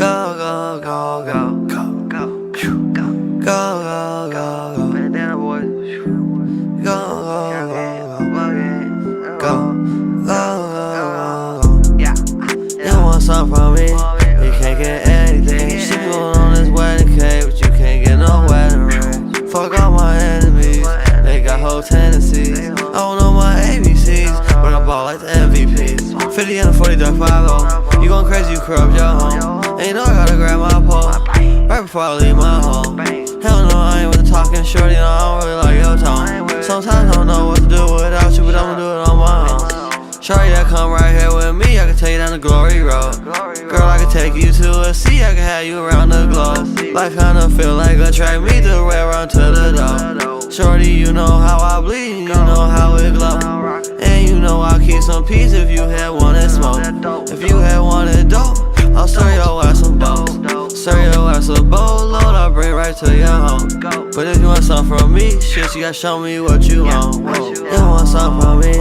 Go, go, go, go, go, go, go, go, go, go, go. Bandana boys. Go, go, go, go, go. Yeah. You want something from me? You can't get anything. She going on this wedding cake, but you can't get no wedding ring. Fuck all my enemies, they got whole tendencies. I don't know my ABCs, but I ball like the MVPs. 50 and a 40 dark 5-0. You going crazy, you corrupt your home. And you know I gotta grab my pole right before I leave my home. Hell no, I ain't with the talking shorty, no, I don't really like your tone. Sometimes I don't know what to do without you, but I'ma do it on my own. Shorty that come right here with me, I can take you down the glory road. Girl, I can take you to a sea, I can have you around the globe. Life kinda feel like a track, me the way run to the door. Shorty, you know how I bleed, you know how it glow. And you know I'll keep some peace if you had wanted smoke. If you had wanted dope, I'll serve your ass some boats. Serve your ass a boatload, I'll bring right to your home. But if you want something from me, shit, you gotta show me what you want. You want something from me,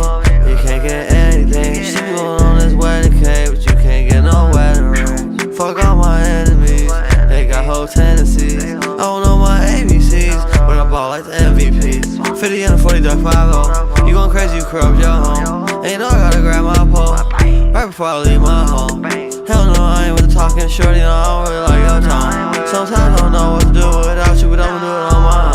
you can't get anything. She going on this wedding cake, but you can't get no wedding ring. Fuck all my enemies, they got whole tendencies. I don't know my ABCs, but I ball like the MVPs. 50 and a 40 dark 5-0. You going crazy, you corrupt your home. And you know I gotta grab my pole right before I leave my home. Hell no, I ain't with the talking shorty, no, I don't really like your tone. Sometimes I don't know what to do without you, but I'ma do it on my own.